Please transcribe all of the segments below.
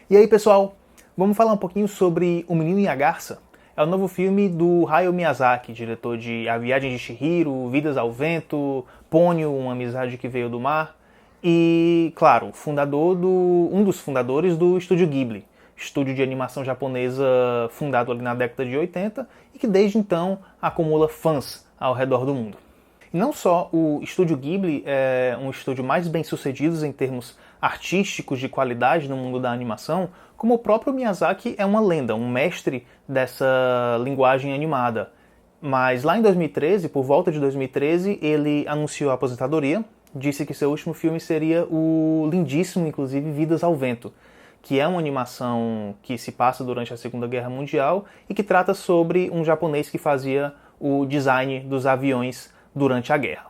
E aí, pessoal, vamos falar um pouquinho sobre O Menino e a Garça. É o novo filme do Hayao Miyazaki, diretor de A Viagem de Chihiro, Vidas ao Vento, Ponyo, Uma Amizade que Veio do Mar e, claro, um dos fundadores do Estúdio Ghibli, estúdio de animação japonesa fundado ali na década de 80 e que desde então acumula fãs ao redor do mundo. E não só o Estúdio Ghibli é um estúdio mais bem sucedido em termos artísticos de qualidade no mundo da animação, como o próprio Miyazaki é uma lenda, um mestre dessa linguagem animada. Mas lá em 2013, por volta de 2013, ele anunciou a aposentadoria, disse que seu último filme seria o lindíssimo, inclusive, Vidas ao Vento, que é uma animação que se passa durante a Segunda Guerra Mundial e que trata sobre um japonês que fazia o design dos aviões durante a guerra.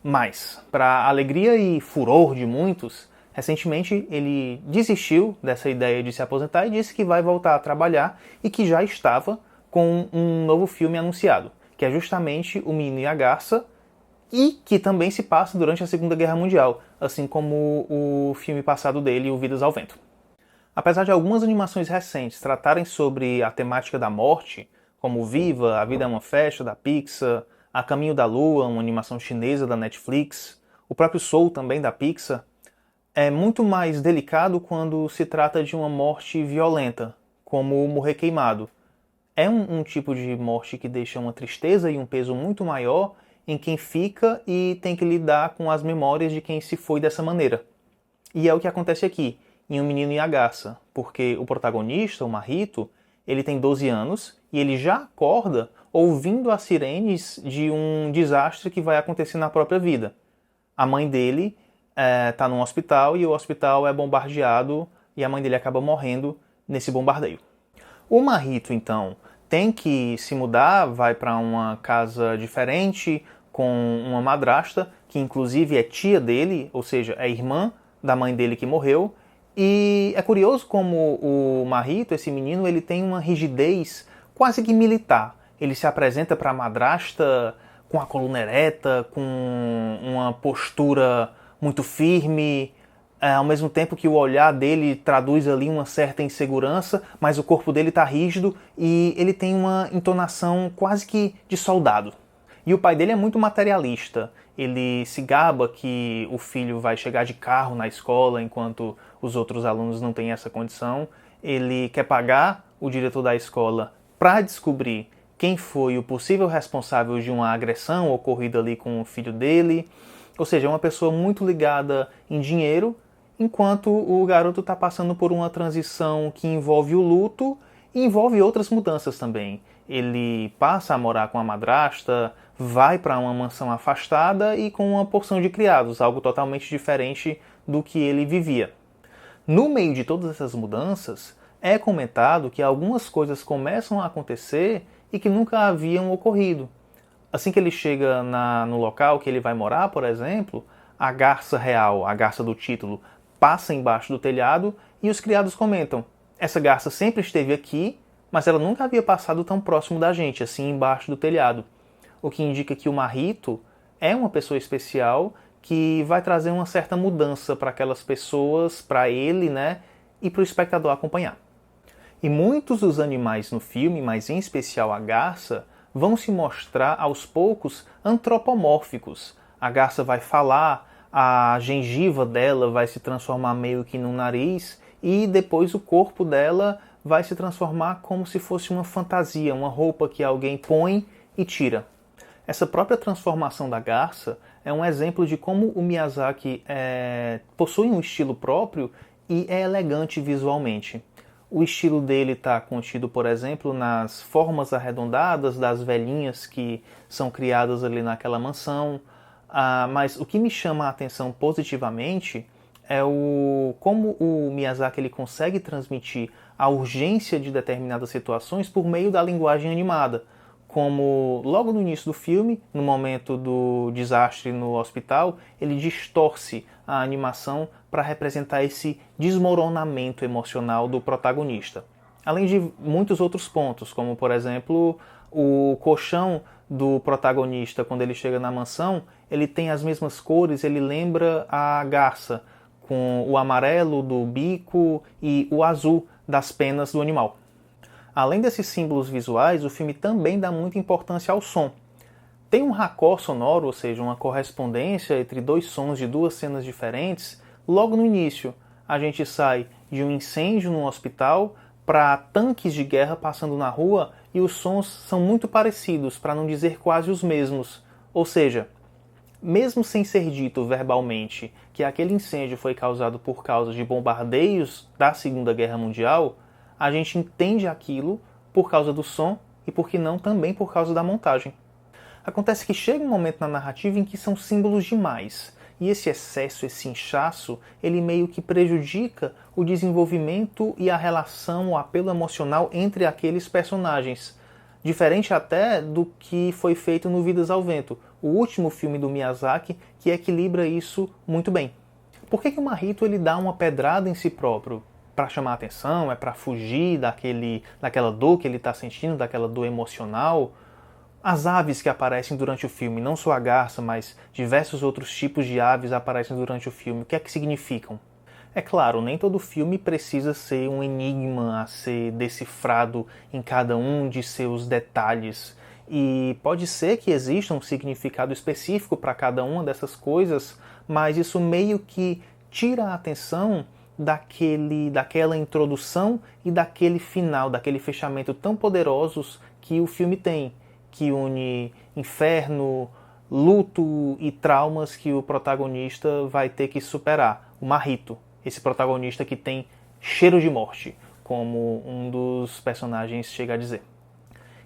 Mas, para alegria e furor de muitos, recentemente ele desistiu dessa ideia de se aposentar e disse que vai voltar a trabalhar e que já estava com um novo filme anunciado, que é justamente O Menino e a Garça, e que também se passa durante a Segunda Guerra Mundial, assim como o filme passado dele, O Vidas ao Vento. Apesar de algumas animações recentes tratarem sobre a temática da morte, como Viva, A Vida é uma Festa, da Pixar, A Caminho da Lua, uma animação chinesa da Netflix, o próprio Soul, também da Pixar, é muito mais delicado quando se trata de uma morte violenta, como morrer queimado. É um tipo de morte que deixa uma tristeza e um peso muito maior em quem fica e tem que lidar com as memórias de quem se foi dessa maneira. E é o que acontece aqui, em O Menino e a Garça, porque o protagonista, o Mahito, ele tem 12 anos e ele já acorda ouvindo as sirenes de um desastre que vai acontecer na própria vida. A mãe dele está num hospital e o hospital é bombardeado e a mãe dele acaba morrendo nesse bombardeio. O Mahito, então, tem que se mudar, vai para uma casa diferente com uma madrasta, que inclusive é tia dele, ou seja, é irmã da mãe dele que morreu. E é curioso como o Mahito, esse menino, ele tem uma rigidez quase que militar. Ele se apresenta para a madrasta com a coluna ereta, com uma postura muito firme, ao mesmo tempo que o olhar dele traduz ali uma certa insegurança, mas o corpo dele está rígido e ele tem uma entonação quase que de soldado. E o pai dele é muito materialista. Ele se gaba que o filho vai chegar de carro na escola enquanto os outros alunos não têm essa condição. Ele quer pagar o diretor da escola para descobrir quem foi o possível responsável de uma agressão ocorrida ali com o filho dele. Ou seja, é uma pessoa muito ligada em dinheiro, enquanto o garoto está passando por uma transição que envolve o luto e envolve outras mudanças também. Ele passa a morar com a madrasta, vai para uma mansão afastada e com uma porção de criados, algo totalmente diferente do que ele vivia. No meio de todas essas mudanças, é comentado que algumas coisas começam a acontecer e que nunca haviam ocorrido. Assim que ele chega no local que ele vai morar, por exemplo, a garça real, a garça do título, passa embaixo do telhado e os criados comentam: essa garça sempre esteve aqui, mas ela nunca havia passado tão próximo da gente, assim embaixo do telhado. O que indica que o Mahito é uma pessoa especial que vai trazer uma certa mudança para aquelas pessoas, para ele, né, e para o espectador acompanhar. E muitos dos animais no filme, mas em especial a garça, vão se mostrar aos poucos antropomórficos. A garça vai falar, a gengiva dela vai se transformar meio que no nariz e depois o corpo dela vai se transformar como se fosse uma fantasia, uma roupa que alguém põe e tira. Essa própria transformação da garça é um exemplo de como o Miyazaki possui um estilo próprio e é elegante visualmente. O estilo dele está contido, por exemplo, nas formas arredondadas das velhinhas que são criadas ali naquela mansão. Mas o que me chama a atenção positivamente é como o Miyazaki ele consegue transmitir a urgência de determinadas situações por meio da linguagem animada. Como logo no início do filme, no momento do desastre no hospital, ele distorce a animação para representar esse desmoronamento emocional do protagonista. Além de muitos outros pontos, como por exemplo, o colchão do protagonista quando ele chega na mansão, ele tem as mesmas cores, ele lembra a garça, com o amarelo do bico e o azul das penas do animal. Além desses símbolos visuais, o filme também dá muita importância ao som. Tem um raccord sonoro, ou seja, uma correspondência entre dois sons de duas cenas diferentes. Logo no início, a gente sai de um incêndio num hospital para tanques de guerra passando na rua e os sons são muito parecidos, para não dizer quase os mesmos. Ou seja, mesmo sem ser dito verbalmente que aquele incêndio foi causado por causa de bombardeios da Segunda Guerra Mundial, a gente entende aquilo por causa do som e, por que não, também por causa da montagem. Acontece que chega um momento na narrativa em que são símbolos demais, e esse excesso, esse inchaço, ele meio que prejudica o desenvolvimento e a relação, o apelo emocional entre aqueles personagens. Diferente até do que foi feito no Vidas ao Vento, o último filme do Miyazaki, que equilibra isso muito bem. Por que o Mahito ele dá uma pedrada em si próprio? Para chamar a atenção? É para fugir daquela dor que ele está sentindo, daquela dor emocional? As aves que aparecem durante o filme, não só a garça, mas diversos outros tipos de aves aparecem durante o filme, o que é que significam? É claro, nem todo filme precisa ser um enigma a ser decifrado em cada um de seus detalhes. E pode ser que exista um significado específico para cada uma dessas coisas, mas isso meio que tira a atenção daquela introdução e daquele final, daquele fechamento tão poderosos que o filme tem, que une inferno, luto e traumas que o protagonista vai ter que superar. O Mahito, esse protagonista que tem cheiro de morte, como um dos personagens chega a dizer.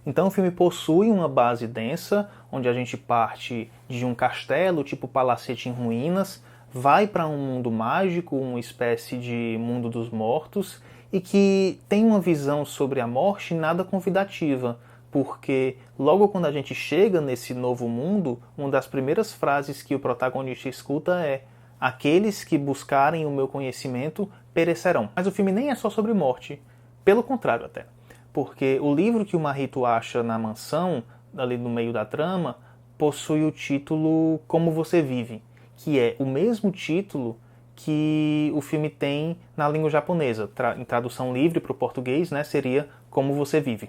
Então o filme possui uma base densa, onde a gente parte de um castelo, tipo palacete em ruínas, vai para um mundo mágico, uma espécie de mundo dos mortos, e que tem uma visão sobre a morte nada convidativa, porque logo quando a gente chega nesse novo mundo, uma das primeiras frases que o protagonista escuta é: aqueles que buscarem o meu conhecimento perecerão. Mas o filme nem é só sobre morte, pelo contrário até, porque o livro que o Mahito acha na mansão, ali no meio da trama, possui o título Como Você Vive, que é o mesmo título que o filme tem na língua japonesa. Em tradução livre para o português, né, seria Como Você Vive.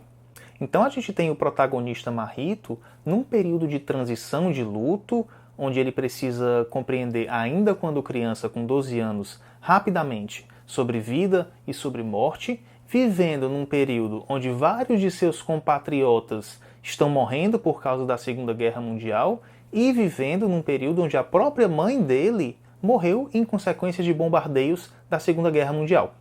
Então a gente tem o protagonista Mahito num período de transição de luto, onde ele precisa compreender, ainda quando criança, com 12 anos, rapidamente, sobre vida e sobre morte, vivendo num período onde vários de seus compatriotas estão morrendo por causa da Segunda Guerra Mundial e vivendo num período onde a própria mãe dele morreu em consequência de bombardeios da Segunda Guerra Mundial.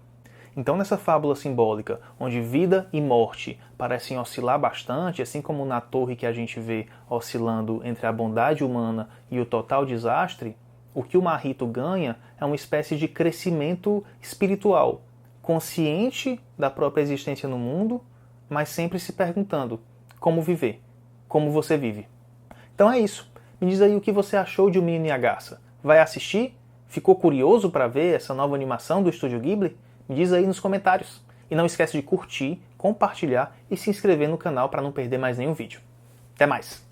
Então, nessa fábula simbólica, onde vida e morte parecem oscilar bastante, assim como na torre que a gente vê oscilando entre a bondade humana e o total desastre, o que o Mahito ganha é uma espécie de crescimento espiritual, consciente da própria existência no mundo, mas sempre se perguntando como viver, como você vive. Então é isso. Me diz aí o que você achou de O Menino e a Garça. Vai assistir? Ficou curioso para ver essa nova animação do Estúdio Ghibli? Me diz aí nos comentários. E não esquece de curtir, compartilhar e se inscrever no canal para não perder mais nenhum vídeo. Até mais!